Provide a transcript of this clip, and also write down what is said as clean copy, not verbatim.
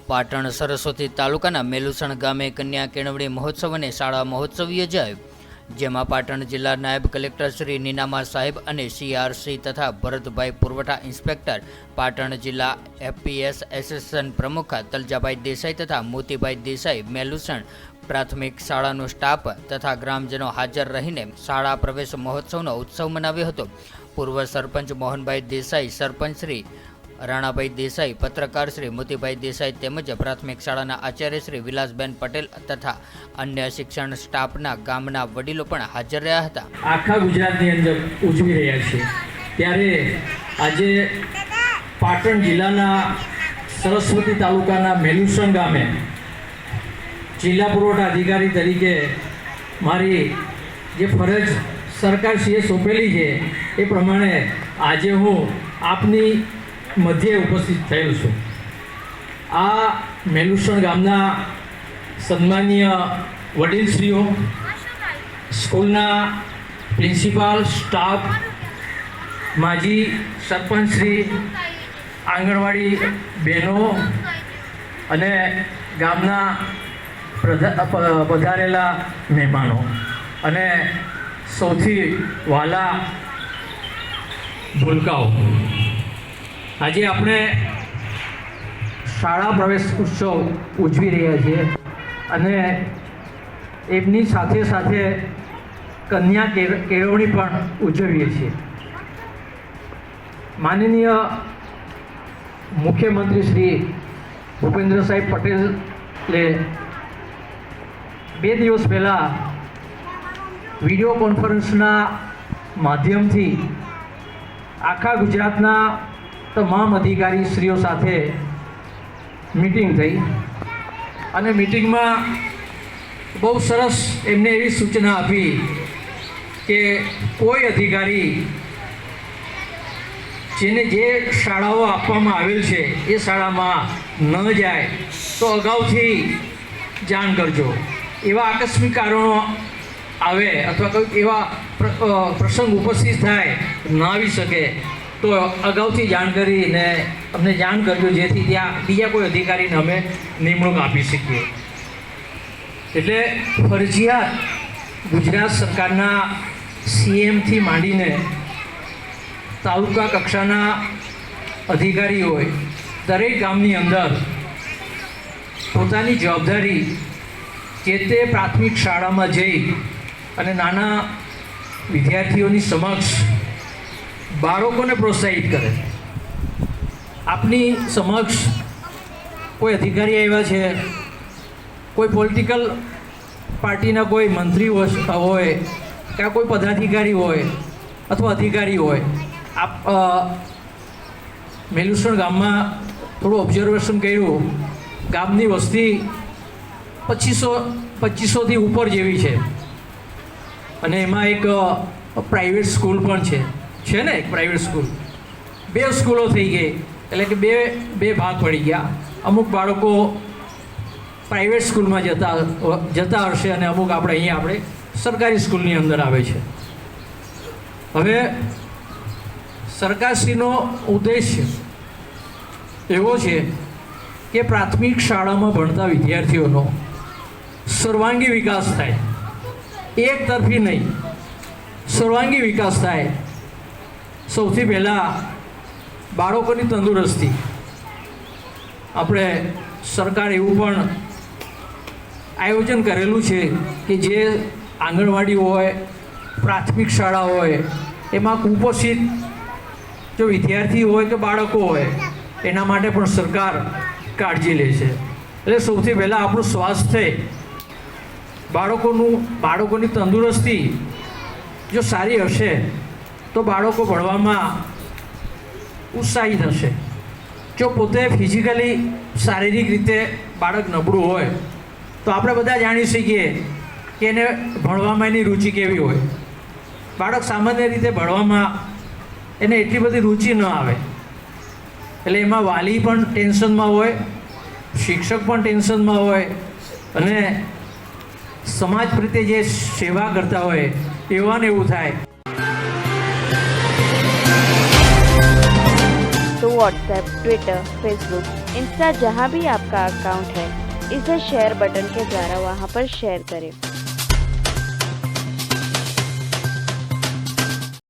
પાટણ સરસ્વતી તાલુકાના મેલુસણ ગામે કન્યા કેળવણી મહોત્સવ અને શાળા મહોત્સવ યોજાયો, જેમાં પાટણ જિલ્લા નાયબ કલેક્ટર શ્રી નીનામા સાહેબ અને CRC તથા ભરતભાઈ પુરવઠા ઇન્સ્પેક્ટર, પાટણ જિલ્લા FPS એસોસિએશન પ્રમુખ તલજાભાઈ દેસાઈ તથા મોતીભાઈ દેસાઈ, મેલુસણ પ્રાથમિક શાળાનો સ્ટાફ તથા ગ્રામજનો હાજર રહીને શાળા પ્રવેશ મહોત્સવનો ઉત્સવ મનાવ્યો હતો. પૂર્વ સરપંચ મોહનભાઈ દેસાઈ, સરપંચ શ્રી રાણાભાઈ દેસાઈ, પત્રકાર શ્રી મોતીભાઈ દેસાઈ તેમજ પ્રાથમિક શાળાના આચાર્ય શ્રી વિલાસબેન પટેલ તથા અન્ય શિક્ષણ સ્ટાફના ગામના વડીલો પણ હાજર રહ્યા હતા. આખા ગુજરાતની અંદર ઉજવી રહ્યા છે ત્યારે આજે પાટણ જિલ્લાના સરસ્વતી તાલુકાના મેલુસણ ગામે જિલ્લા પુરવઠા અધિકારી તરીકે મારી જે ફરજ સરકારશ્રીએ સોંપેલી છે એ પ્રમાણે આજે હું આપની મધ્યે ઉપસ્થિત થયેલ છું. આ મેલુસણ ગામના સન્માનીય વડીલશ્રીઓ, સ્કૂલના પ્રિન્સિપાલ, સ્ટાફ, માજી સરપંચશ્રી, આંગણવાડી બહેનો અને ગામના પધારેલા મહેમાનો અને સૌથી વહાલા ભૂલકાઓ, આજે આપણે શાળા પ્રવેશ ઉત્સવ ઉજવી રહ્યા છીએ અને એમની સાથે સાથે કન્યા કેળવણી પણ ઉજવીએ છીએ. માનનીય મુખ્યમંત્રી શ્રી ભૂપેન્દ્રભાઈ પટેલે 2 દિવસ પહેલાં વિડીયો કોન્ફરન્સના માધ્યમથી આખા ગુજરાતના તમામ અધિકારીશ્રીઓ સાથે મીટિંગ થઈ અને મીટિંગમાં બહુ સરસ એમને એવી સૂચના આપી કે કોઈ અધિકારી જેને જે શાળાઓ આપવામાં આવેલ છે એ શાળામાં ન જાય તો અગાઉથી જાણ કરજો. એવા આકસ્મિક કારણો આવે અથવા કોઈક એવા પ્રસંગ ઉપસ્થિત થાય, ન આવી શકે તો અગાઉથી જાણ કરીને અમને જાણ કરજો, જેથી ત્યાં બીજા કોઈ અધિકારીને અમે નિમણૂક આપી શકીએ. એટલે ફરજિયાત ગુજરાત સરકારના CMથી માંડીને તાલુકા કક્ષાના અધિકારીઓએ દરેક ગામની અંદર પોતાની જવાબદારી જે તે પ્રાથમિક શાળામાં જઈ અને નાના વિદ્યાર્થીઓની સમક્ષ બાળકોને પ્રોત્સાહિત કરે. આપની સમક્ષ કોઈ અધિકારી આવ્યા છે, કોઈ પોલિટિકલ પાર્ટીના કોઈ મંત્રી હોય કે કોઈ પદાધિકારી હોય અથવા અધિકારી હોય, આપ મેલુસણ ગામમાં થોડું ઓબ્ઝર્વેશન કર્યું, ગામની વસ્તી 2500થી ઉપર જેવી છે અને એમાં એક પ્રાઇવેટ સ્કૂલ પણ છે ને, એક પ્રાઇવેટ સ્કૂલ. 2 સ્કૂલો થઈ ગઈ એટલે કે બે ભાગ પડી ગયા. અમુક બાળકો પ્રાઇવેટ સ્કૂલમાં જતા હશે અને અમુક આપણે સરકારી સ્કૂલની અંદર આવે છે. હવે સરકારશ્રીનો ઉદ્દેશ્ય એવો છે કે પ્રાથમિક શાળામાં ભણતા વિદ્યાર્થીઓનો સર્વાંગી વિકાસ થાય, એક તરફી નહીં, સર્વાંગી વિકાસ થાય. સૌથી પહેલાં બાળકોની તંદુરસ્તી. આપણે સરકાર એવું પણ આયોજન કરેલું છે કે જે આંગણવાડી હોય, પ્રાથમિક શાળા હોય, એમાં કુપોષિત જો વિદ્યાર્થી હોય કે બાળકો હોય એના માટે પણ સરકાર કાળજી લે છે. એટલે સૌથી પહેલાં આપણું સ્વાસ્થ્ય, બાળકોની તંદુરસ્તી જો સારી હશે તો બાળકો ભણવામાં ઉત્સાહિત હશે. જો પોતે ફિઝિકલી શારીરિક રીતે બાળક નબળું હોય તો આપણે બધા જાણી શકીએ કે એને ભણવામાં એની રુચિ કેવી હોય. બાળક સામાન્ય રીતે ભણવામાં એને એટલી બધી રુચિ ન આવે એટલે એમાં વાલી પણ ટેન્શનમાં હોય, શિક્ષક પણ ટેન્શનમાં હોય અને સમાજ પ્રત્યે જે સેવા કરતા હોય એવાને એવું થાય. તો व्हाट्सएप, ट्विटर, फेसबुक, इंस्टा जहाँ भी आपका अकाउंट है, इसे शेयर बटन के द्वारा वहाँ पर शेयर करें।